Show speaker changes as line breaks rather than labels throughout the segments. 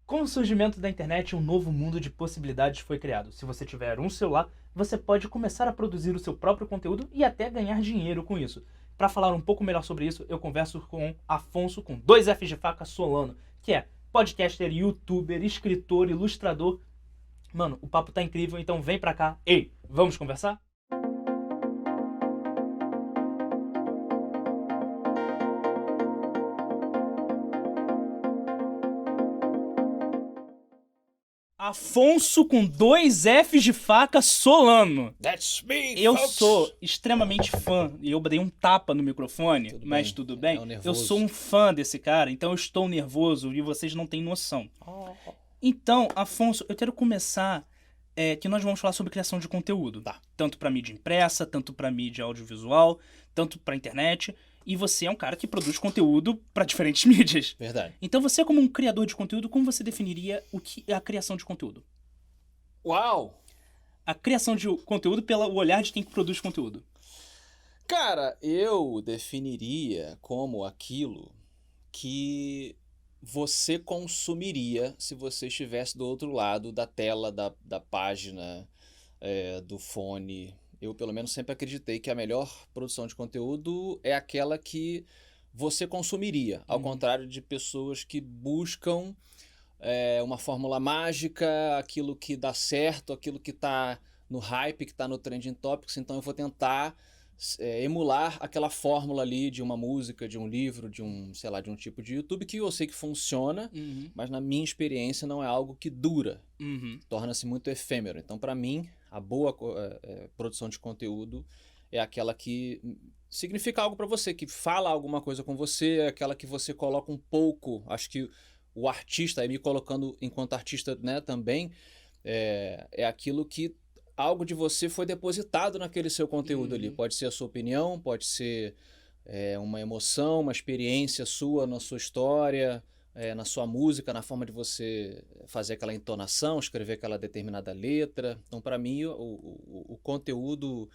Com o surgimento da internet, um novo mundo de possibilidades foi criado. Se você tiver um celular, você pode começar a produzir o seu próprio conteúdo e até ganhar dinheiro com isso. Para falar um pouco melhor sobre isso, eu converso com Afonso, com 2 Fs de faca, Solano, que é podcaster, youtuber, escritor, ilustrador. Mano, o papo tá incrível, então vem pra cá. Ei, vamos conversar? Afonso com 2 Fs de faca, Solano.
That's me,
Eu
folks.
sou extremamente fã, e eu dei um tapa no microfone,
Tudo
mas
bem,
tudo bem.
é o
Eu
nervoso.
sou um fã desse cara, então eu estou nervoso e vocês não têm noção. Então, Afonso, eu quero começar que nós vamos falar sobre criação de conteúdo.
Tá.
Tanto pra mídia impressa, tanto pra mídia audiovisual, tanto pra internet. E você é um cara que produz conteúdo pra diferentes mídias.
Verdade.
Então você, como um criador de conteúdo, como você definiria o que é a criação de conteúdo?
Uau!
A criação de conteúdo pelo olhar de quem produz conteúdo.
Cara, eu definiria como aquilo que você consumiria se você estivesse do outro lado da tela, da página, do fone. Eu, pelo menos, sempre acreditei que a melhor produção de conteúdo é aquela que você consumiria, ao contrário de pessoas que buscam uma fórmula mágica, aquilo que dá certo, aquilo que está no hype, que está no Trending Topics. Então eu vou tentar emular aquela fórmula ali de uma música, de um livro, de um, sei lá, de um tipo de YouTube que eu sei que funciona, mas na minha experiência não é algo que dura, torna-se muito efêmero. Então, para mim, a boa produção de conteúdo é aquela que significa algo para você, que fala alguma coisa com você, é aquela que você coloca um pouco, acho que o artista, aí me colocando enquanto artista, né, também, é aquilo que algo de você foi depositado naquele seu conteúdo ali. Pode ser a sua opinião, pode ser uma emoção, uma experiência sua na sua história, na sua música, na forma de você fazer aquela entonação, escrever aquela determinada letra. Então, para mim, o conteúdo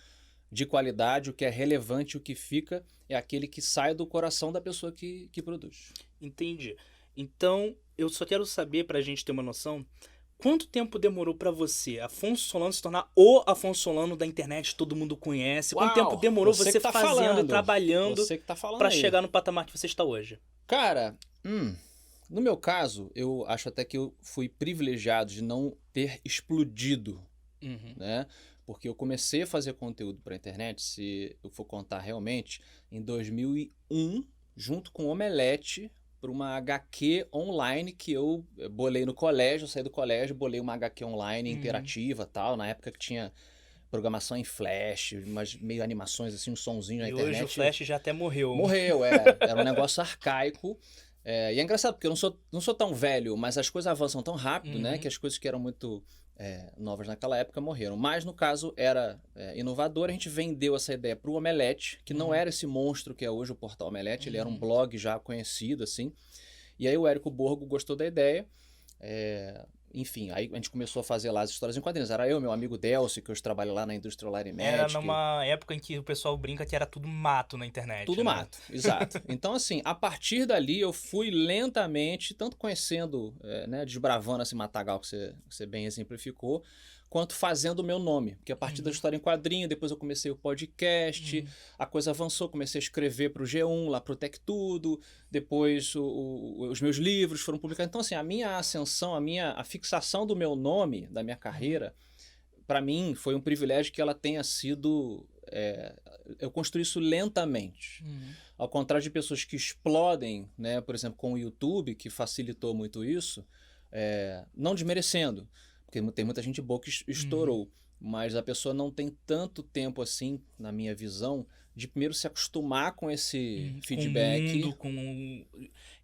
de qualidade, o que é relevante, o que fica, é aquele que sai do coração da pessoa que produz.
Entendi. Então, eu só quero saber, pra gente ter uma noção, quanto tempo demorou pra você, Afonso Solano, se tornar o Afonso Solano da internet, todo mundo conhece? Quanto tempo demorou você
que tá
fazendo
falando,
e trabalhando
você que tá falando
pra
aí.
chegar no patamar que você está hoje?
Cara, no meu caso, eu acho até que eu fui privilegiado de não ter explodido, né? Porque eu comecei a fazer conteúdo pra internet, se eu for contar realmente, em 2001, junto com o Omelete, para uma HQ online que eu bolei no colégio. Eu saí do colégio, bolei uma HQ online interativa, tal, na época que tinha programação em Flash, umas meio animações assim, um sonzinho na
E
internet.
hoje o Flash já até morreu.
Morreu, era um negócio arcaico. E é engraçado, porque eu não sou tão velho, mas as coisas avançam tão rápido, né? Que as coisas que eram muito novas naquela época morreram. Mas, no caso, era inovador. A gente vendeu essa ideia para o Omelete, que não era esse monstro que é hoje o Portal Omelete. Ele era um blog já conhecido, assim. E aí o Érico Borgo gostou da ideia. Enfim, aí a gente começou a fazer lá as histórias em quadrinhos. Era eu, meu amigo Delcio, que hoje trabalha lá na indústria Light
Era
Magic.
numa época em que o pessoal brinca que era tudo mato na internet.
Tudo
né?
mato, exato. Então, assim, a partir dali eu fui lentamente, tanto conhecendo, desbravando esse matagal que você bem exemplificou, quanto fazendo o meu nome. Porque a partir da história em quadrinho, depois eu comecei o podcast, a coisa avançou, comecei a escrever para o G1, lá para o Tech Tudo, depois os meus livros foram publicados. Então, assim, a minha ascensão, a fixação do meu nome, da minha carreira, para mim foi um privilégio que ela tenha sido... eu construí isso lentamente. Ao contrário de pessoas que explodem, né, por exemplo, com o YouTube, que facilitou muito isso, não desmerecendo, porque tem muita gente boa que estourou, mas a pessoa não tem tanto tempo assim, na minha visão, de primeiro se acostumar com esse feedback.
Com o mundo,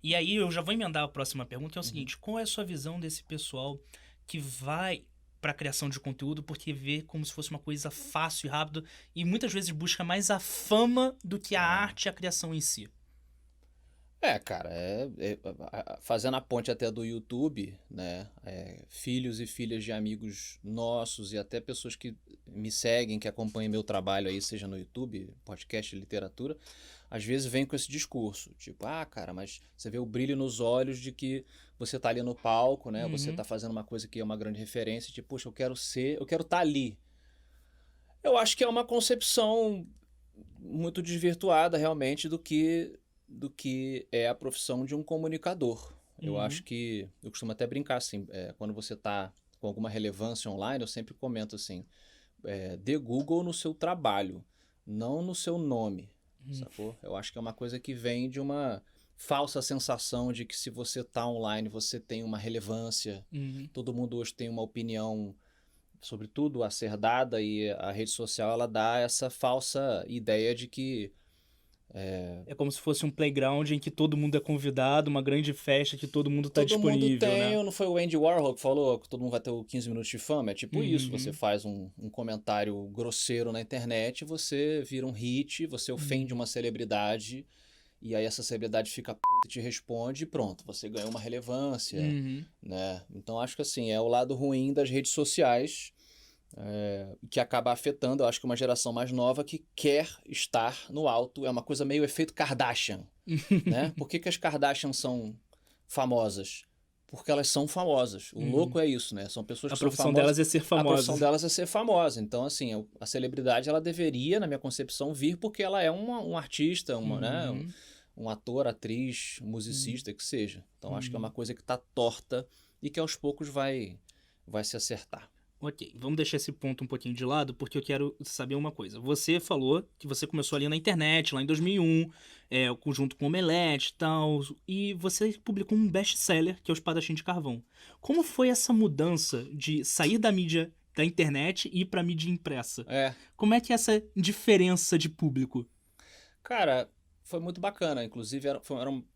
E aí eu já vou emendar a próxima pergunta, que é o seguinte: qual é a sua visão desse pessoal que vai para criação de conteúdo porque vê como se fosse uma coisa fácil e rápido e muitas vezes busca mais a fama do que a arte e a criação em si?
Cara, fazendo a ponte até do YouTube, né? Filhos e filhas de amigos nossos e até pessoas que me seguem, que acompanham meu trabalho aí, seja no YouTube, podcast de literatura, às vezes vem com esse discurso, tipo, cara, mas você vê o brilho nos olhos de que você tá ali no palco, né? Você tá fazendo uma coisa que é uma grande referência, tipo, poxa, eu quero estar ali. Eu acho que é uma concepção muito desvirtuada realmente do que é a profissão de um comunicador. Eu acho que, eu costumo até brincar assim, quando você está com alguma relevância online, eu sempre comento assim, dê Google no seu trabalho, não no seu nome, sacou? Eu acho que é uma coisa que vem de uma falsa sensação de que se você está online, você tem uma relevância, todo mundo hoje tem uma opinião sobre tudo a ser dada e a rede social ela dá essa falsa ideia de que
É como se fosse um playground em que todo mundo é convidado, uma grande festa que todo mundo tá
todo mundo
disponível,
tem,
né?
não foi o Andy Warhol que falou que todo mundo vai ter o 15 minutos de fama? É tipo isso, você
Uhum.
faz um comentário grosseiro na internet, você vira um hit, você ofende uma celebridade, e aí essa celebridade fica p*** e te responde e pronto, você ganhou uma relevância,
Uhum.
né? Então acho que assim, é o lado ruim das redes sociais, que acaba afetando, eu acho que uma geração mais nova que quer estar no alto, é uma coisa meio efeito Kardashian, né? Por que as Kardashian são famosas? Porque elas são famosas. O louco é isso, né? São pessoas
A
que são
profissão
famosas.
delas é ser
A profissão
famosa.
delas é ser famosa. Então, assim, a celebridade ela deveria, na minha concepção, vir porque ela é um artista, né?
Uhum.
Um ator, atriz, musicista, que seja. Então, acho que é uma coisa que está torta e que aos poucos vai se acertar.
Ok, vamos deixar esse ponto um pouquinho de lado, porque eu quero saber uma coisa. Você falou que você começou ali na internet, lá em 2001, junto com o Omelete e tal, e você publicou um best-seller, que é o Espadachim de Carvão. Como foi essa mudança de sair da mídia da internet e ir pra mídia impressa?
É,
Como é que é essa diferença de público?
cara, foi muito bacana. Inclusive, era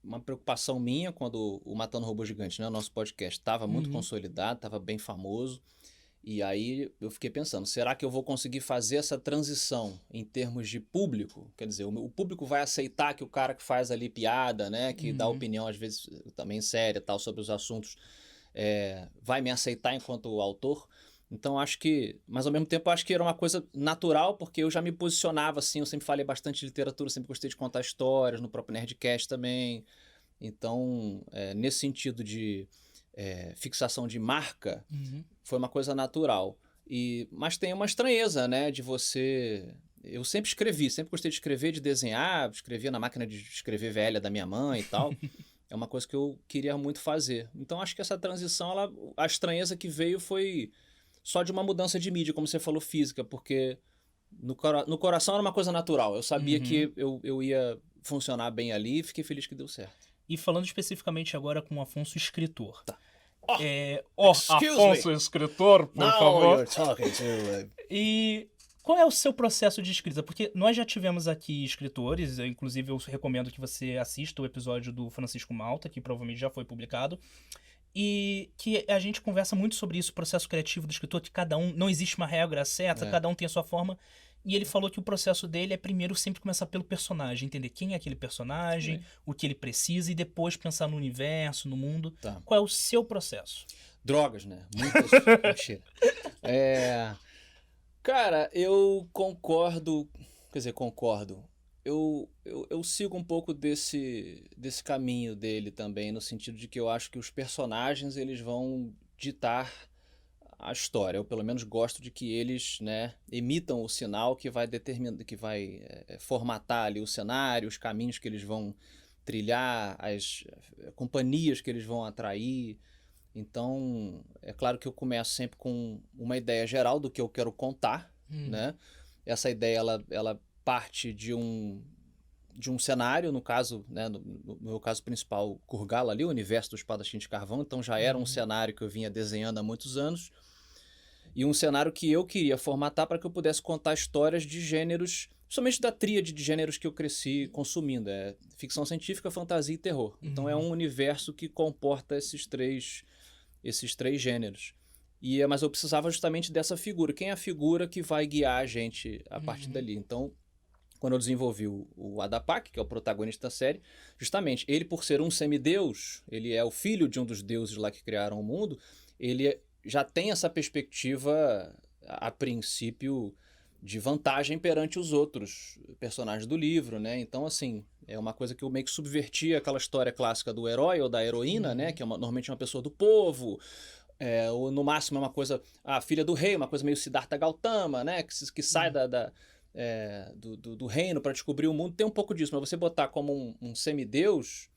uma preocupação minha quando o Matando Robô Gigante, né, o nosso podcast, estava muito
Uhum.
consolidado, estava bem famoso. E aí eu fiquei pensando, será que eu vou conseguir fazer essa transição em termos de público? Quer dizer, o público vai aceitar que o cara que faz ali piada, né, que dá
Uhum.
opinião às vezes também séria tal sobre os assuntos, vai me aceitar enquanto autor? Então acho que, mas ao mesmo tempo acho que era uma coisa natural, porque eu já me posicionava assim, eu sempre falei bastante de literatura, sempre gostei de contar histórias, no próprio Nerdcast também. Então, nesse sentido de fixação de marca,
Uhum.
foi uma coisa natural. Mas tem uma estranheza, né, de você... Eu sempre escrevi, sempre gostei de escrever, de desenhar, escrevia na máquina de escrever velha da minha mãe e tal. É uma coisa que eu queria muito fazer. Então acho que essa transição, a estranheza que veio foi só de uma mudança de mídia, como você falou, física, porque no coração era uma coisa natural. Eu sabia
Uhum.
que eu ia funcionar bem ali e fiquei feliz que deu certo.
E falando especificamente agora com o Afonso, escritor.
Oh, excuse me.
Afonso, escritor, por
Now
favor.
you're talking to...
E qual é o seu processo de escrita? Porque nós já tivemos aqui escritores, inclusive eu recomendo que você assista o episódio do Francisco Malta, que provavelmente já foi publicado, e que a gente conversa muito sobre isso, o processo criativo do escritor, que cada um, não existe uma regra certa,
É,
cada um tem a sua forma, e ele falou que o processo dele é primeiro sempre começar pelo personagem, entender quem é aquele personagem,
também.
o que ele precisa, e depois pensar no universo, no mundo.
Tá.
Qual é o seu processo?
Drogas, né? Muitas. Mentira. É, cara, eu concordo. Quer dizer, concordo. Eu sigo um pouco desse caminho dele também, no sentido de que eu acho que os personagens eles vão ditar a história. Eu pelo menos gosto de que eles, né, emitam o sinal que vai determinar, que vai formatar ali o cenário, os caminhos que eles vão trilhar, as companhias que eles vão atrair. Então, é claro que eu começo sempre com uma ideia geral do que eu quero contar, né? Essa ideia, ela parte de um cenário, no caso, né, no meu caso principal, Kurgala ali, o universo do Espadachim de Carvão, então já era um cenário que eu vinha desenhando há muitos anos, e um cenário que eu queria formatar para que eu pudesse contar histórias de gêneros, principalmente da tríade de gêneros que eu cresci consumindo, ficção científica, fantasia e terror. Então é um universo que comporta esses três gêneros. Mas eu precisava justamente dessa figura. Quem é a figura que vai guiar a gente a partir dali? Então, quando eu desenvolvi o Adapak, que é o protagonista da série, justamente ele, por ser um semideus, ele é o filho de um dos deuses lá que criaram o mundo, ele já tem essa perspectiva, a princípio, de vantagem perante os outros personagens do livro, né? Então, assim, é uma coisa que eu meio que subvertia aquela história clássica do herói ou da heroína, né? Que é normalmente uma pessoa do povo, ou no máximo é uma coisa, a filha do rei, uma coisa meio Siddhartha Gautama, né? Que sai do reino para descobrir o mundo. Tem um pouco disso, mas você botar como um semideus,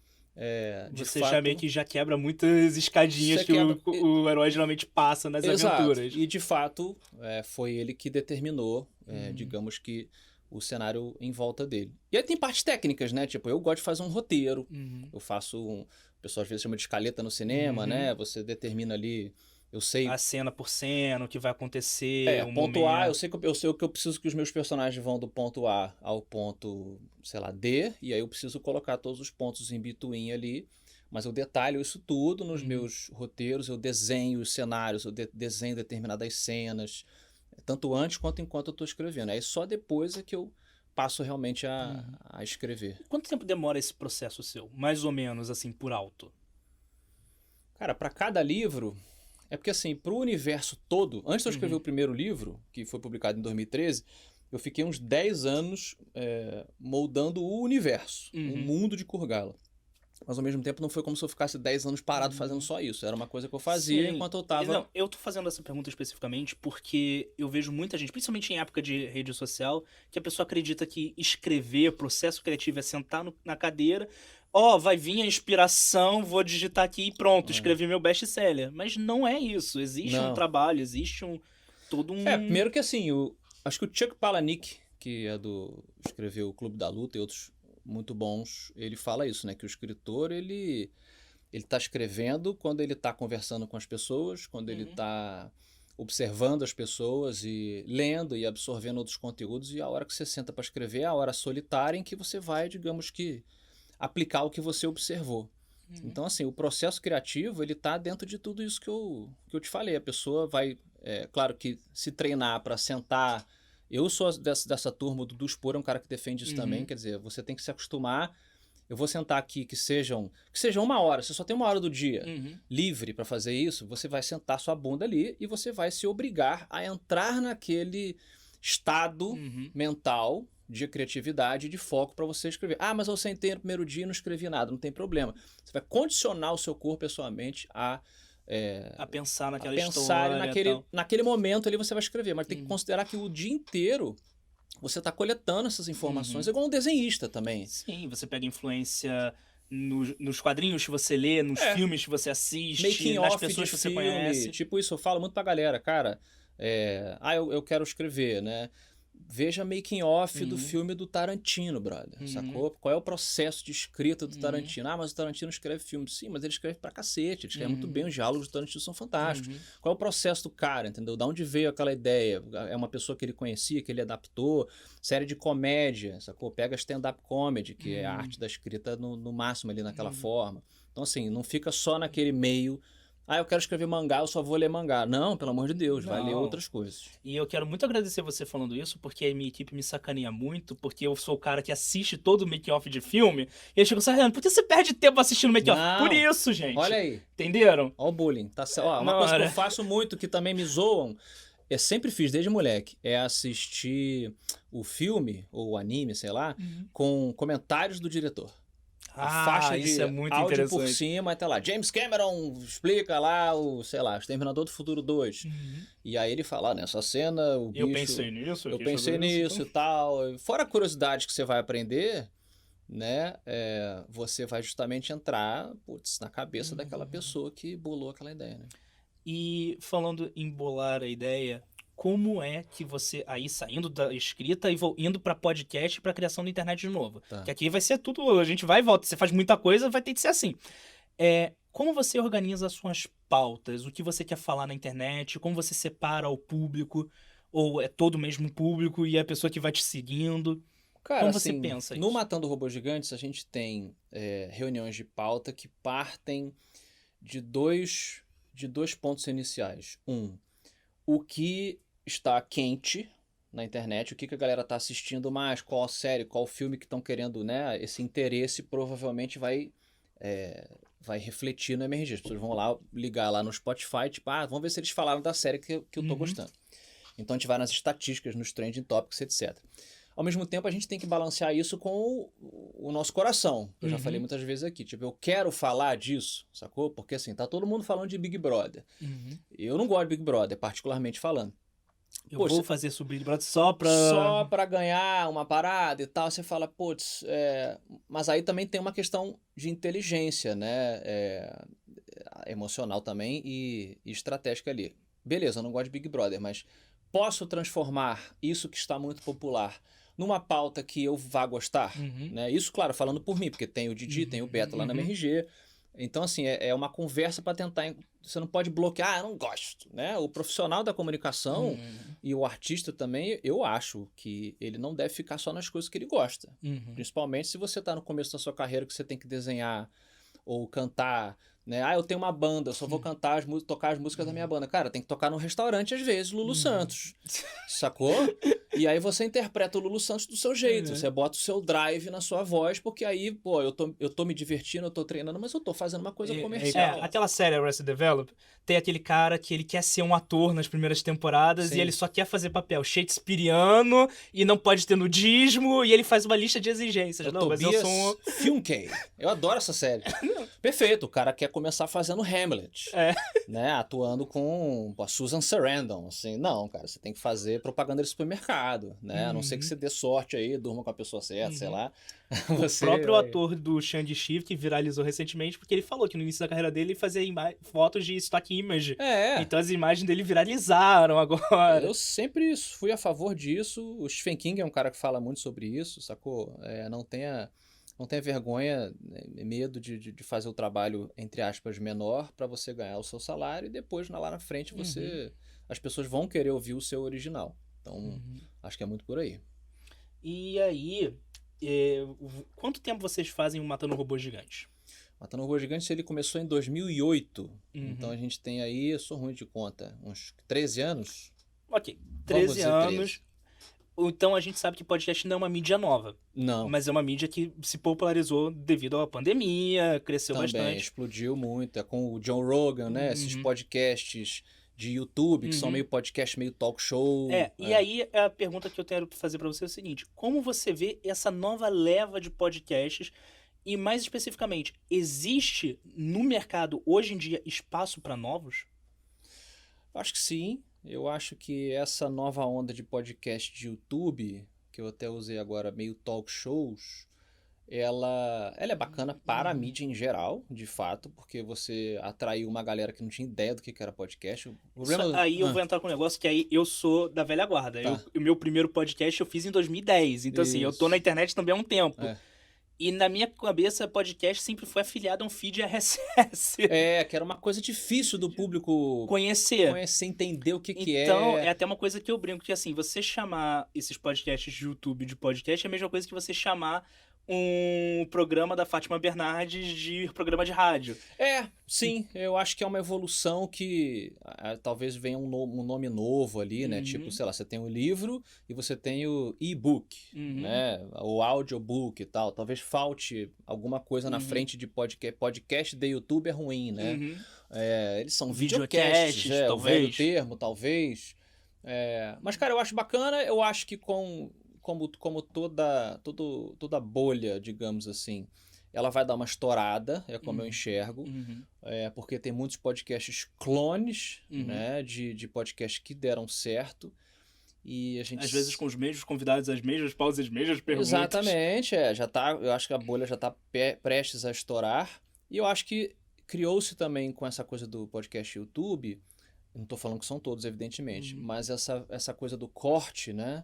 de
Você
fato...
já meio que já quebra muitas escadinhas
Você
que
quebra...
o herói geralmente passa nas
Exato.
aventuras.
E de fato, foi ele que determinou, digamos que, o cenário em volta dele. E aí tem partes técnicas, né? Tipo, eu gosto de fazer um roteiro. Eu faço o pessoal às vezes chama de escaleta no cinema, né? Você determina ali, eu sei...
A cena por cena, o que vai acontecer, o
ponto
momento.
A, eu sei o que eu preciso que os meus personagens vão do ponto A ao ponto, sei lá, D, e aí eu preciso colocar todos os pontos em between ali, mas eu detalho isso tudo nos meus roteiros, eu desenho os cenários, eu desenho determinadas cenas, tanto antes quanto enquanto eu estou escrevendo. Aí só depois é que eu passo realmente a escrever.
Quanto tempo demora esse processo seu? Mais ou menos, assim, por alto?
Cara, para cada livro... É porque, assim, pro universo todo, antes de eu escrever o primeiro livro, que foi publicado em 2013, eu fiquei uns 10 anos moldando o universo, o mundo de Kurgala. Mas, ao mesmo tempo, não foi como se eu ficasse 10 anos parado fazendo só isso. Era uma coisa que eu fazia enquanto eu tava...
Não, eu tô fazendo essa pergunta especificamente porque eu vejo muita gente, principalmente em época de rede social, que a pessoa acredita que escrever, processo criativo é sentar na cadeira, vai vir a inspiração, vou digitar aqui e pronto, escrevi meu best-seller. Mas não é isso. Existe um trabalho, existe todo um...
primeiro que assim, acho que o Chuck Palahniuk, que escreveu o Clube da Luta e outros muito bons, ele fala isso, né? Que o escritor, ele tá escrevendo quando ele tá conversando com as pessoas, quando ele tá observando as pessoas e lendo e absorvendo outros conteúdos, e a hora que você senta para escrever é a hora solitária em que você vai, digamos que, aplicar o que você observou. Então, assim, o processo criativo, ele tá dentro de tudo isso que eu te falei. A pessoa vai, claro que se treinar para sentar... Eu sou dessa turma do Spor, é um cara que defende isso também, quer dizer, você tem que se acostumar. Eu vou sentar aqui que seja 1 hora, você só tem 1 hora do dia livre para fazer isso, você vai sentar sua bunda ali e você vai se obrigar a entrar naquele estado mental de criatividade e de foco para você escrever. Mas eu sentei no primeiro dia e não escrevi nada, não tem problema. Você vai condicionar o seu corpo e a sua mente a
pensar naquela
pensar
história.
naquele momento ali você vai escrever, mas tem que considerar que o dia inteiro você está coletando essas informações, é igual um desenhista também.
Sim, você pega influência nos quadrinhos que você lê, nos filmes que você assiste,
Making
nas
off
pessoas
de
que você
filme,
conhece.
tipo isso, eu falo muito pra galera, cara, eu quero escrever, né? Veja making off do filme do Tarantino, brother, sacou? Qual é o processo de escrita do Tarantino? Mas o Tarantino escreve filme. Sim, mas ele escreve pra cacete, ele escreve muito bem, os diálogos do Tarantino são fantásticos. Qual é o processo do cara, entendeu? Da onde veio aquela ideia? É uma pessoa que ele conhecia, que ele adaptou? Série de comédia, sacou? Pega stand-up comedy, que é a arte da escrita no máximo ali naquela forma. Então, assim, não fica só naquele meio... eu quero escrever mangá, eu só vou ler mangá. Não, pelo amor de Deus, vai ler outras coisas.
E eu quero muito agradecer você falando isso, porque a minha equipe me sacaneia muito, porque eu sou o cara que assiste todo o make-off de filme, e eles ficam assim, por que você perde tempo assistindo make-off? Por isso, gente.
Olha aí.
Entenderam?
Olha o bullying. Tá, uma coisa que eu faço muito, que também me zoam, eu sempre fiz desde moleque, é assistir o filme, ou o anime, sei lá, com comentários do diretor. A faixa de
é muito
áudio por cima, até lá. James Cameron explica lá o Exterminador do Futuro 2. E aí ele fala, nessa cena, o bicho...
Eu pensei nisso.
Eu pensei nisso e tal. Fora a curiosidade que você vai aprender, né? Você vai justamente entrar, na cabeça daquela pessoa que bolou aquela ideia, né?
E falando em bolar a ideia... Como é que você, aí saindo da escrita e indo pra podcast e pra criação da internet de novo? Que aqui vai ser tudo, a gente vai e volta. Você faz muita coisa, vai ter que ser assim. Como você organiza as suas pautas? O que você quer falar na internet? Como você separa o público? Ou é todo o mesmo público e é a pessoa que vai te seguindo?
Cara,
como
assim,
você pensa isso?
No Matando Robôs Gigantes, a gente tem reuniões de pauta que partem de dois pontos iniciais. O que está quente na internet, o que a galera tá assistindo mais, qual a série, qual o filme que estão querendo, né? Esse interesse provavelmente vai refletir no MRG. As pessoas vão lá ligar lá no Spotify, tipo, vamos ver se eles falaram da série que eu tô gostando. Então a gente vai nas estatísticas, nos trending topics, etc. Ao mesmo tempo, a gente tem que balancear isso com o nosso coração. Eu já falei muitas vezes aqui. Tipo, eu quero falar disso, sacou? Porque assim, tá todo mundo falando de Big Brother. Eu não gosto de Big Brother, particularmente falando.
Eu vou fazer sobre Big Brother só
pra ganhar uma parada e tal. Você fala, putz, mas aí também tem uma questão de inteligência, né? Emocional também e estratégica ali. Beleza, eu não gosto de Big Brother, mas posso transformar isso que está muito popular numa pauta que eu vá gostar, né? Isso, claro, falando por mim, porque tem o Didi, tem o Beto lá na MRG. Então, assim, é uma conversa para tentar... Você não pode bloquear, eu não gosto, né? O profissional da comunicação e o artista também, eu acho que ele não deve ficar só nas coisas que ele gosta. Principalmente se você está no começo da sua carreira, que você tem que desenhar ou cantar, né? Eu tenho uma banda, eu só vou cantar tocar as músicas da minha banda. Cara, tem que tocar no restaurante às vezes, Lulu Santos. Sacou? E aí você interpreta o Lulu Santos do seu jeito. Você bota o seu drive na sua voz, porque aí, pô, eu tô me divertindo, eu tô treinando, mas eu tô fazendo uma coisa comercial.
Aquela série Arrested Development, tem aquele cara que ele quer ser um ator nas primeiras temporadas e ele só quer fazer papel shakespeariano e não pode ter nudismo e ele faz uma lista de exigências.
Mas eu sou Filmkey. Eu adoro essa série. Perfeito, o cara quer começar fazendo Hamlet, né? Atuando com a Susan Sarandon, assim. Não, cara, você tem que fazer propaganda de supermercado, né? A não ser que você dê sorte aí, durma com a pessoa certa, sei lá.
O próprio ator do Shang-Chi, que viralizou recentemente, porque ele falou que no início da carreira dele ele fazia fotos de stock image. Então as imagens dele viralizaram agora.
Eu sempre fui a favor disso. O Stephen King é um cara que fala muito sobre isso, sacou? Não tenha vergonha, medo de fazer o trabalho, entre aspas, menor para você ganhar o seu salário e depois, lá na frente, as pessoas vão querer ouvir o seu original. Então, acho que é muito por aí.
E aí, quanto tempo vocês fazem o Matando Robôs Gigantes?
Matando Robôs Gigantes, ele começou em 2008. Então, a gente tem aí, eu sou ruim de conta, uns 13 anos.
Ok, 13 anos. Então a gente sabe que podcast não é uma mídia nova.
Não.
Mas é uma mídia que se popularizou devido à pandemia, cresceu bastante.
Também explodiu muito. É com o John Rogan, né? Esses podcasts de YouTube, que são meio podcast, meio talk show.
E aí a pergunta que eu quero fazer pra você é o seguinte: como você vê essa nova leva de podcasts? E mais especificamente, existe no mercado hoje em dia espaço para novos?
Acho que sim. Eu acho que essa nova onda de podcast de YouTube, que eu até usei agora, meio talk shows, ela é bacana para a mídia em geral, de fato, porque você atraiu uma galera que não tinha ideia do que era podcast.
Aí eu vou entrar com um negócio que aí eu sou da velha guarda.
Tá.
O meu primeiro podcast eu fiz em 2010, então assim, eu tô na internet também há um tempo. E na minha cabeça, podcast sempre foi afiliado a um feed RSS.
Que era uma coisa difícil do público
conhecer,
entender o que é.
Então, é até uma coisa que eu brinco, que assim, você chamar esses podcasts de YouTube de podcast é a mesma coisa que você chamar um programa da Fátima Bernardes de programa de rádio.
Sim, eu acho que é uma evolução que talvez venha um nome novo ali, né? Tipo, sei lá, você tem o livro e você tem o e-book, né? O audiobook e tal. Talvez falte alguma coisa na frente de podcast. Podcast de YouTube é ruim, né? Eles são videocasts, o velho termo, talvez. Mas, cara, eu acho bacana. Eu acho que como toda bolha, digamos assim, ela vai dar uma estourada, como eu enxergo, porque tem muitos podcasts clones, né, de podcasts que deram certo, e a gente...
Às vezes com os mesmos convidados, as mesmas pausas, as mesmas perguntas.
Exatamente, eu acho que a bolha já está prestes a estourar, e eu acho que criou-se também com essa coisa do podcast YouTube... Não estou falando que são todos, evidentemente, mas essa coisa do corte, né?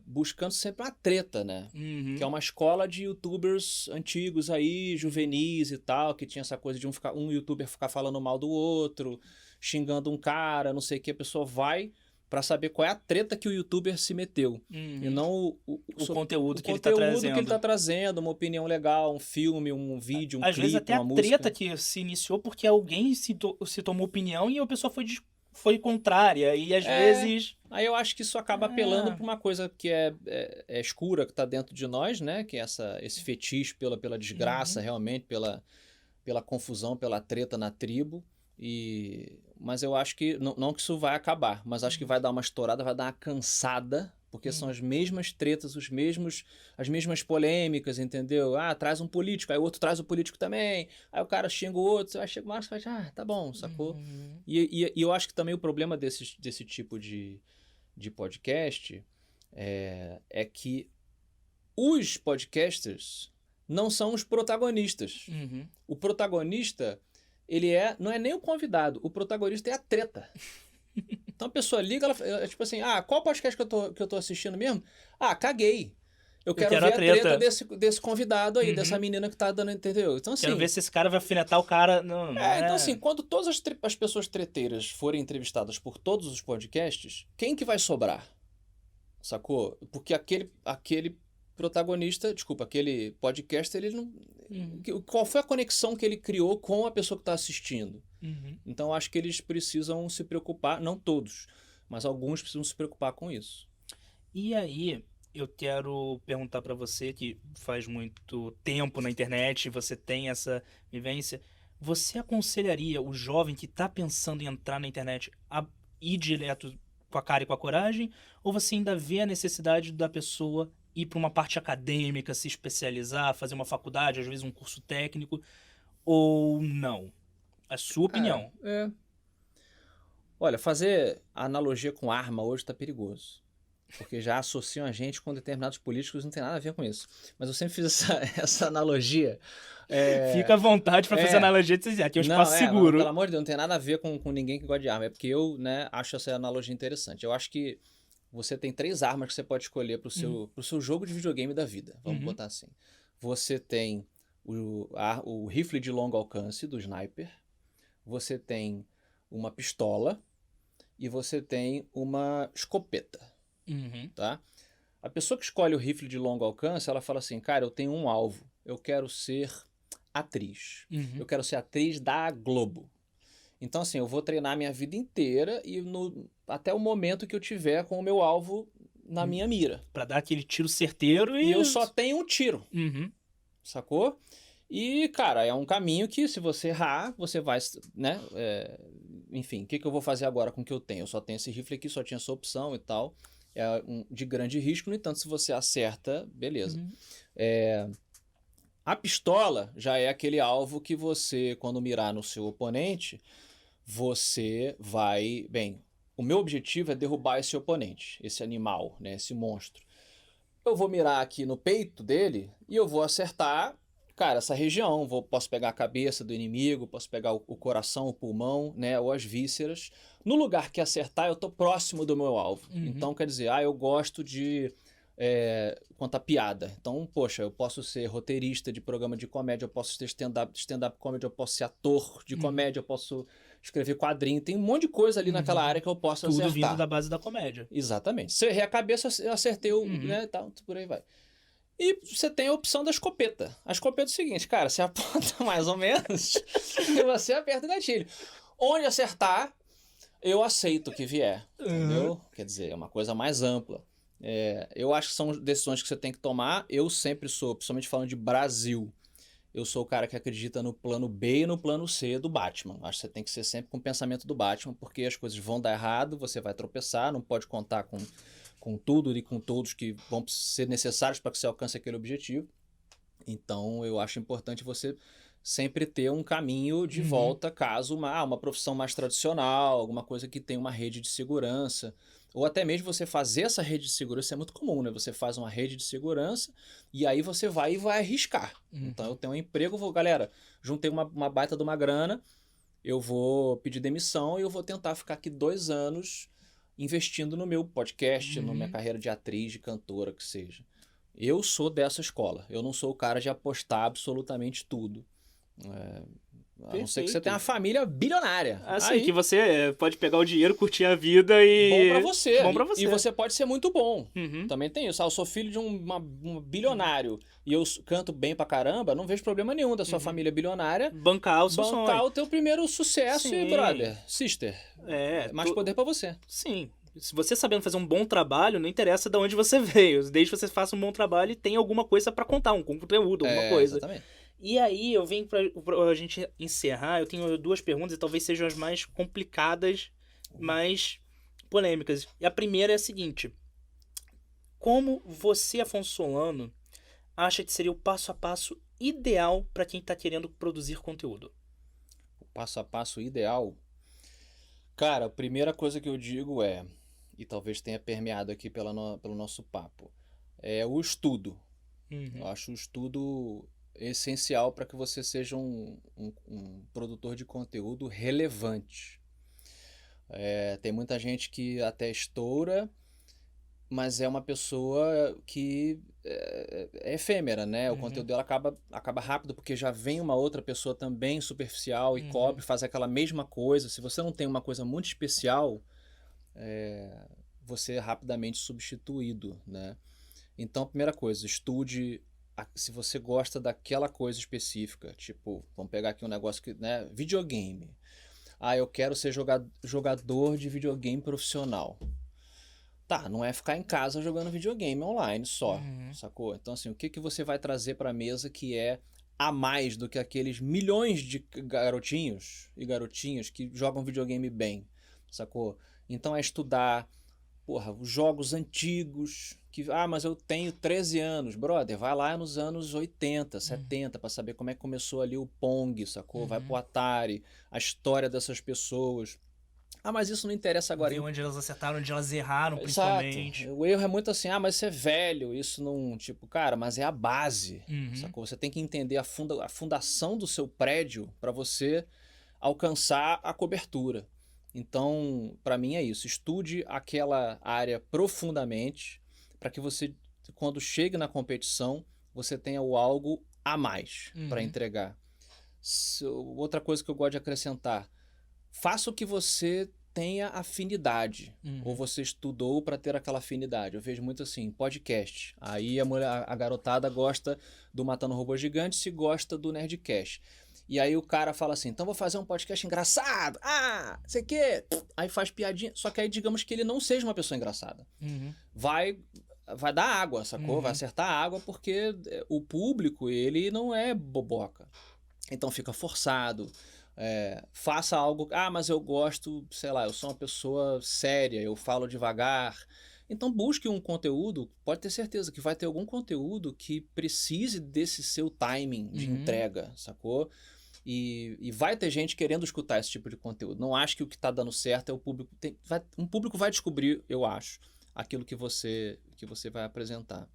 Buscando sempre uma treta, né? Que é uma escola de youtubers antigos aí, juvenis e tal, que tinha essa coisa de um youtuber ficar falando mal do outro, xingando um cara, não sei o que, a pessoa vai para saber qual é a treta que o youtuber se meteu. E não o
conteúdo que ele
tá trazendo, uma opinião legal, um filme, um vídeo, um
clipe,
vezes até
uma música. Às vezes até a treta que se iniciou porque alguém citou uma opinião e a pessoa foi foi contrária e às vezes...
Aí eu acho que isso acaba apelando para uma coisa que é escura, que está dentro de nós, né? Que é esse fetiche pela desgraça, realmente, pela confusão, pela treta na tribo. Mas eu acho que, não que isso vai acabar, mas acho que vai dar uma estourada, vai dar uma cansada, porque são as mesmas tretas, as mesmas polêmicas, entendeu? Ah, traz um político, aí o outro traz o político também, aí o cara xinga o outro, aí chega mais e fala, tá bom, sacou? E eu acho que também o problema desse tipo de podcast é que os podcasters não são os protagonistas. O protagonista, não é nem o convidado, o protagonista é a treta. Então a pessoa liga, ela tipo assim, qual podcast que eu tô assistindo mesmo? Caguei. Eu quero ver a treta desse convidado aí, dessa menina que tá dando, entendeu? Então, assim,
quero ver se esse cara vai afinetar o cara. Não
então assim, quando todas as pessoas treteiras forem entrevistadas por todos os podcasts, quem que vai sobrar? Sacou? Porque aquele protagonista, desculpa, aquele podcaster, ele não... Qual foi a conexão que ele criou com a pessoa que está assistindo? Então, acho que eles precisam se preocupar, não todos, mas alguns precisam se preocupar com isso.
E aí, eu quero perguntar para você, que faz muito tempo na internet, você tem essa vivência, você aconselharia o jovem que está pensando em entrar na internet a ir direto com a cara e com a coragem, ou você ainda vê a necessidade da pessoa ir para uma parte acadêmica, se especializar, fazer uma faculdade, às vezes um curso técnico, ou não? A sua opinião.
Olha, fazer analogia com arma hoje tá perigoso. Porque já associam a gente com determinados políticos, não tem nada a ver com isso. Mas eu sempre fiz essa analogia.
Fica à vontade para fazer analogia de dizer, aqui é um espaço seguro.
Pelo amor de Deus, não tem nada a ver com ninguém que gosta de arma. É porque eu, acho essa analogia interessante. Eu acho que você tem 3 armas que você pode escolher pro seu jogo de videogame da vida. Vamos botar assim. Você tem o rifle de longo alcance do sniper. Você tem uma pistola. E você tem uma escopeta. Tá? A pessoa que escolhe o rifle de longo alcance, ela fala assim, cara, eu tenho um alvo. Eu quero ser atriz. Eu quero ser atriz da Globo. Então, assim, eu vou treinar minha vida inteira e até o momento que eu tiver com o meu alvo na minha mira.
Pra dar aquele tiro certeiro
e eu só tenho um tiro. Sacou? E, cara, é um caminho que se você errar, você vai, né? Enfim, o que eu vou fazer agora com o que eu tenho? Eu só tenho esse rifle aqui, só tinha essa opção e tal. É de grande risco, no entanto, se você acerta, beleza. A pistola já é aquele alvo que você, quando mirar no seu oponente, você vai... Bem, o meu objetivo é derrubar esse oponente, esse animal, né, esse monstro. Eu vou mirar aqui no peito dele e eu vou acertar, cara, essa região. Posso pegar a cabeça do inimigo, posso pegar o coração, o pulmão, né, ou as vísceras. No lugar que acertar, eu tô próximo do meu alvo. Então, quer dizer, eu gosto de contar piada. Então, poxa, eu posso ser roteirista de programa de comédia, eu posso ser stand-up comedy, eu posso ser ator de comédia, eu posso escrever quadrinho. Tem um monte de coisa ali naquela área que eu posso acertar.
Tudo vindo da base da comédia.
Exatamente. Se eu errei a cabeça, eu acertei o... né, tal, por aí vai. E você tem a opção da escopeta. A escopeta é o seguinte, cara, você aponta mais ou menos e você aperta o gatilho. Onde acertar, eu aceito o que vier, entendeu? Quer dizer, é uma coisa mais ampla. Eu acho que são decisões que você tem que tomar. Eu sempre sou, principalmente falando de Brasil, eu sou o cara que acredita no plano B e no plano C do Batman. Acho que você tem que ser sempre com o pensamento do Batman, porque as coisas vão dar errado, você vai tropeçar, não pode contar com tudo e com todos que vão ser necessários para que você alcance aquele objetivo. Então, eu acho importante você sempre ter um caminho de volta caso uma profissão mais tradicional, alguma coisa que tenha uma rede de segurança, ou até mesmo você fazer essa rede de segurança é muito comum, né? Você faz uma rede de segurança e aí você vai arriscar. Então, eu tenho um emprego, galera, juntei uma baita de uma grana, eu vou pedir demissão e eu vou tentar ficar aqui 2 anos investindo no meu podcast, na minha carreira de atriz, de cantora, que seja. Eu sou dessa escola. Eu não sou o cara de apostar absolutamente tudo. A não ser que você
Perfeito.
tenha uma família bilionária.
Assim,
Aí,
que você pode pegar o dinheiro, curtir a vida
bom
e...
pra você.
Bom pra você.
E você pode ser muito bom.
Uhum.
Também tem isso. Ah, eu sou filho de um bilionário e eu canto bem pra caramba, não vejo problema nenhum da sua família bilionária
Bancar o seu
bancar
sonho.
o teu primeiro sucesso e,
Sim.
brother, sister, mais
tu-
poder pra você.
Sim. Se você sabendo fazer um bom trabalho, não interessa de onde você veio. Desde que você faça um bom trabalho e tenha alguma coisa pra contar, um conteúdo, alguma coisa.
Exatamente.
E aí, eu venho pra gente encerrar, eu tenho duas perguntas e talvez sejam as mais complicadas, mais polêmicas. E a primeira é a seguinte: como você, Afonso Solano, acha que seria o passo a passo ideal pra quem tá querendo produzir conteúdo?
O passo a passo ideal. Cara, a primeira coisa que eu digo é, e talvez tenha permeado aqui pelo nosso papo, é o estudo. Eu acho o estudo essencial para que você seja um produtor de conteúdo relevante. Tem muita gente que até estoura, mas é uma pessoa que é efêmera, né? O conteúdo dela acaba rápido, porque já vem uma outra pessoa também superficial e cobre, faz aquela mesma coisa. Se você não tem uma coisa muito especial, você é rapidamente substituído, né? Então, primeira coisa, estude se você gosta daquela coisa específica. Tipo, vamos pegar aqui um negócio que, né? Videogame. Ah, eu quero ser jogador de videogame profissional. Tá, não é ficar em casa jogando videogame online só, sacou? Então, assim, o que você vai trazer pra mesa que é a mais do que aqueles milhões de garotinhos e garotinhas que jogam videogame bem, sacou? Então é estudar, porra, os jogos antigos, mas eu tenho 13 anos, brother, vai lá nos anos 80, 70 pra saber como é que começou ali o Pong, sacou? Vai pro Atari, a história dessas pessoas. Ah, mas isso não interessa agora.
Ver onde elas acertaram, onde elas erraram,
Exato.
principalmente.
O erro é muito assim, mas isso é velho, isso não, tipo, cara, mas é a base,
Uhum.
sacou? Você tem que entender a fundação do seu prédio para você alcançar a cobertura. Então, para mim é isso, estude aquela área profundamente para que você, quando chegue na competição, você tenha o algo a mais para entregar. Outra coisa que eu gosto de acrescentar, faça o que você tenha afinidade, ou você estudou para ter aquela afinidade. Eu vejo muito assim, podcast. Aí a garotada gosta do Matando Robô Gigante, se gosta do Nerdcast. E aí o cara fala assim, então vou fazer um podcast engraçado. Ah, sei que. Aí faz piadinha. Só que aí digamos que ele não seja uma pessoa engraçada. Vai dar água, sacou? Vai acertar a água porque o público, ele não é boboca. Então fica forçado. Faça algo, mas eu gosto, sei lá, eu sou uma pessoa séria, eu falo devagar. Então busque um conteúdo, pode ter certeza que vai ter algum conteúdo que precise desse seu timing de entrega, sacou? E vai ter gente querendo escutar esse tipo de conteúdo. Não acho que o que está dando certo é o público. Um público vai descobrir, eu acho, aquilo que você vai apresentar.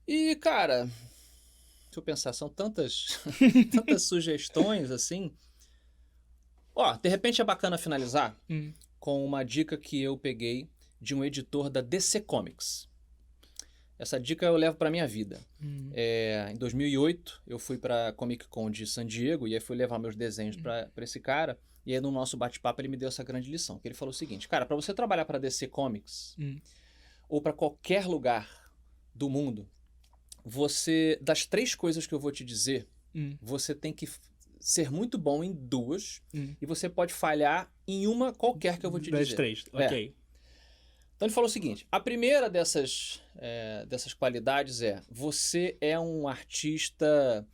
E, cara, deixa eu pensar, são tantas sugestões assim. Ó, de repente é bacana finalizar com uma dica que eu peguei de um editor da DC Comics. Essa dica eu levo pra minha vida. Em 2008, eu fui pra Comic Con de San Diego e aí fui levar meus desenhos pra esse cara. E aí no nosso bate-papo ele me deu essa grande lição. Que ele falou o seguinte, cara, pra você trabalhar pra DC Comics ou pra qualquer lugar do mundo, das 3 coisas que eu vou te dizer, você tem que ser muito bom em 2 e você pode falhar em uma qualquer que eu vou te dizer.
Das 3, ok.
Então ele falou o seguinte, a primeira dessas qualidades você é um artista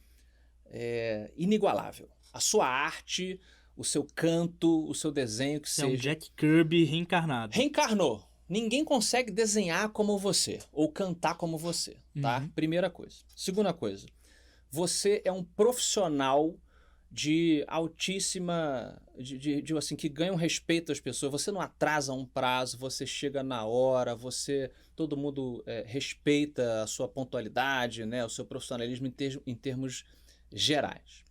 inigualável. A sua arte, o seu canto, o seu desenho, que seja...
É um Jack Kirby reencarnado.
Reencarnou. Ninguém consegue desenhar como você ou cantar como você, tá? Primeira coisa. Segunda coisa, você é um profissional de altíssima, assim, que ganha um respeito das pessoas. Você não atrasa um prazo, você chega na hora, todo mundo respeita a sua pontualidade, né, o seu profissionalismo em termos gerais.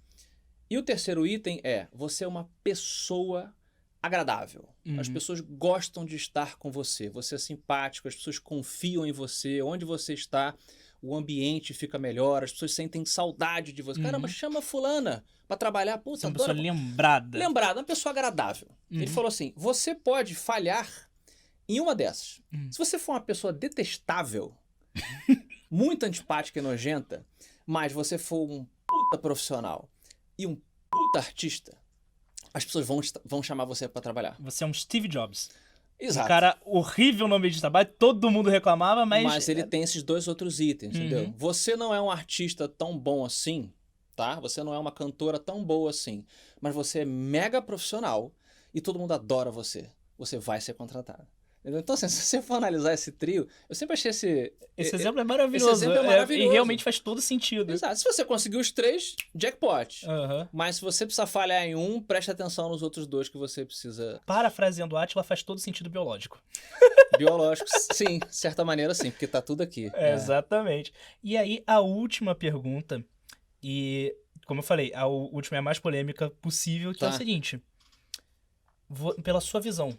E o terceiro item você é uma pessoa agradável. As pessoas gostam de estar com você. Você é simpático, as pessoas confiam em você. Onde você está, o ambiente fica melhor, as pessoas sentem saudade de você. Caramba, chama fulana pra trabalhar. Puta,
Você é uma pessoa lembrada.
Lembrada, uma pessoa agradável. Ele falou assim, você pode falhar em uma dessas. Se você for uma pessoa detestável, muito antipática e nojenta, mas você for um puta profissional e um puta artista, as pessoas vão chamar você pra trabalhar.
Você é um Steve Jobs.
Exato.
Um cara horrível no ambiente de trabalho, todo mundo reclamava, mas...
Mas ele tem esses dois outros itens, entendeu? Você não é um artista tão bom assim, tá? Você não é uma cantora tão boa assim, mas você é mega profissional e todo mundo adora você. Você vai ser contratado. Entendeu? Então, assim, se você for analisar esse trio, eu sempre achei
Esse exemplo é maravilhoso.
Esse exemplo é maravilhoso.
E realmente faz todo sentido.
Exato. Se você conseguir os 3, jackpot.
Uhum.
Mas se você precisar falhar em um, preste atenção nos outros 2 que você precisa...
Parafraseando Átila, faz todo sentido biológico.
Biológico, sim. De certa maneira, sim. Porque tá tudo aqui.
Exatamente. E aí, a última pergunta, e como eu falei, a última é a mais polêmica possível, que é o seguinte. Pela sua visão,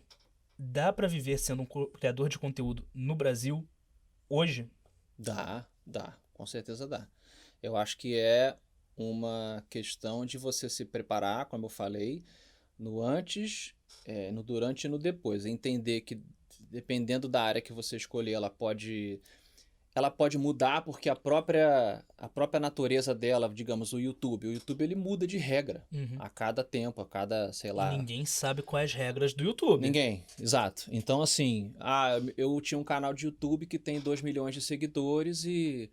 dá pra viver sendo um criador de conteúdo no Brasil hoje?
Dá. Com certeza dá. Eu acho que é uma questão de você se preparar, como eu falei, no antes, no durante e no depois. Entender que, dependendo da área que você escolher, ela pode mudar, porque a própria natureza dela, digamos, o YouTube ele muda de regra a cada tempo, a cada, sei lá...
E ninguém sabe quais regras do YouTube.
Ninguém, exato. Então, assim, eu tinha um canal de YouTube que tem 2 milhões de seguidores e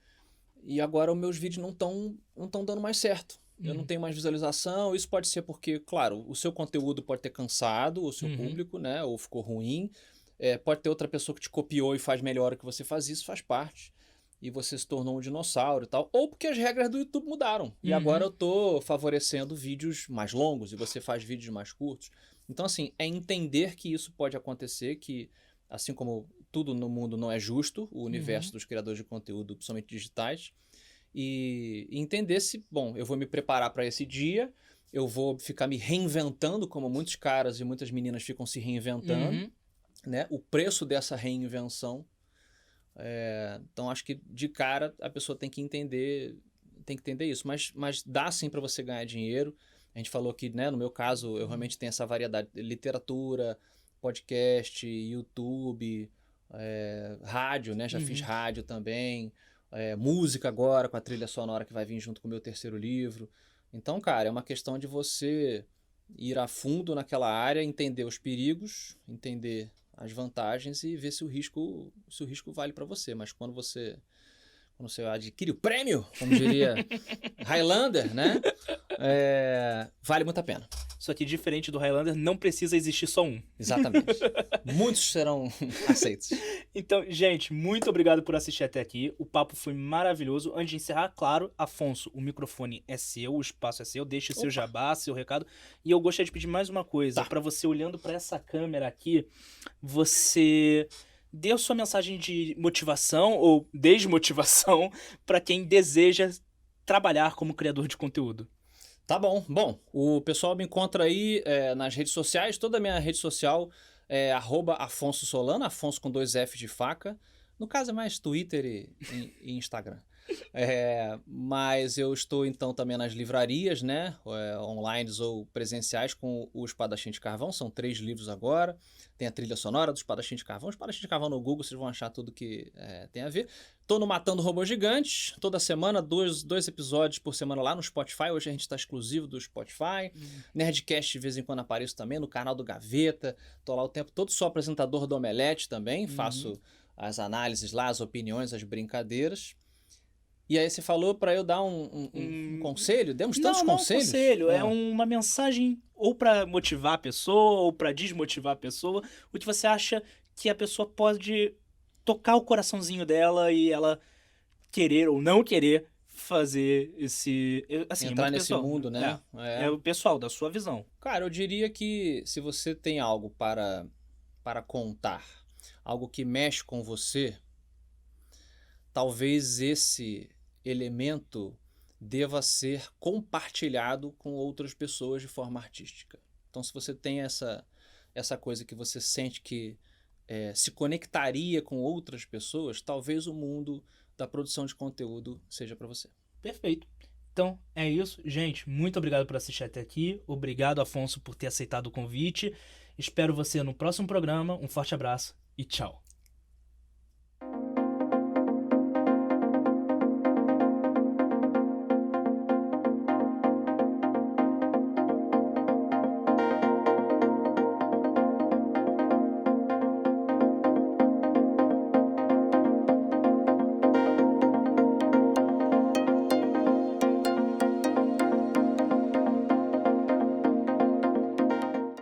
agora os meus vídeos não estão dando mais certo. Eu não tenho mais visualização. Isso pode ser porque, claro, o seu conteúdo pode ter cansado o seu público, né? Ou ficou ruim. Pode ter outra pessoa que te copiou e faz melhor o que você faz, isso faz parte. E você se tornou um dinossauro e tal. Ou porque as regras do YouTube mudaram. E agora eu tô favorecendo vídeos mais longos e você faz vídeos mais curtos. Então, assim, é entender que isso pode acontecer, que assim como tudo no mundo não é justo, o universo dos criadores de conteúdo, principalmente digitais, e entender se, bom, eu vou me preparar para esse dia, eu vou ficar me reinventando, como muitos caras e muitas meninas ficam se reinventando, né? O preço dessa reinvenção. Então, acho que de cara a pessoa tem que entender isso. Mas dá sim para você ganhar dinheiro. A gente falou que, né, no meu caso, eu realmente tenho essa variedade. Literatura, podcast, YouTube, rádio, né? Já fiz rádio também. Música agora, com a trilha sonora que vai vir junto com o meu terceiro livro. Então, cara, é uma questão de você ir a fundo naquela área, entender os perigos, entender as vantagens e ver se o risco vale para você. Mas quando você adquire o prêmio, como diria Highlander, né? Vale muito a pena.
Só que diferente do Highlander, não precisa existir só um.
Exatamente. Muitos serão aceitos.
Então, gente, muito obrigado por assistir até aqui. O papo foi maravilhoso. Antes de encerrar, claro, Afonso, o microfone é seu, o espaço é seu. Deixe seu jabá, seu recado. E eu gostaria de pedir mais uma coisa. Para você, olhando para essa câmera aqui, você dê a sua mensagem de motivação ou desmotivação para quem deseja trabalhar como criador de conteúdo.
Tá bom. Bom, o pessoal me encontra aí nas redes sociais. Toda a minha rede social é @Afonso Solano, Afonso com 2 F de faca. No caso é mais Twitter e Instagram. Mas eu estou então também nas livrarias, né? Online ou presenciais, com o Espadachim de Carvão. São 3 livros agora. Tem a trilha sonora do Espadachim de Carvão. Espadachim de Carvão no Google, vocês vão achar tudo que tem a ver. Tô no Matando Robôs Gigantes. Toda semana, 2 episódios por semana lá no Spotify. Hoje a gente tá exclusivo do Spotify. Nerdcast de vez em quando apareço também no canal do Gaveta. Tô lá o tempo todo. Sou apresentador do Omelete também. Faço as análises lá, as opiniões, as brincadeiras. E aí você falou para eu dar um conselho? Demos tantos conselhos?
Não, conselho. É uma mensagem ou para motivar a pessoa ou para desmotivar a pessoa. O que você acha que a pessoa pode tocar o coraçãozinho dela e ela querer ou não querer fazer esse... Assim,
entrar nesse
pessoal,
mundo, né?
É o pessoal, da sua visão.
Cara, eu diria que se você tem algo para contar, algo que mexe com você, talvez esse elemento deva ser compartilhado com outras pessoas de forma artística. Então, se você tem essa coisa que você sente que se conectaria com outras pessoas, talvez o mundo da produção de conteúdo seja para você.
Perfeito. Então, é isso. Gente, muito obrigado por assistir até aqui. Obrigado, Afonso, por ter aceitado o convite. Espero você no próximo programa. Um forte abraço e tchau.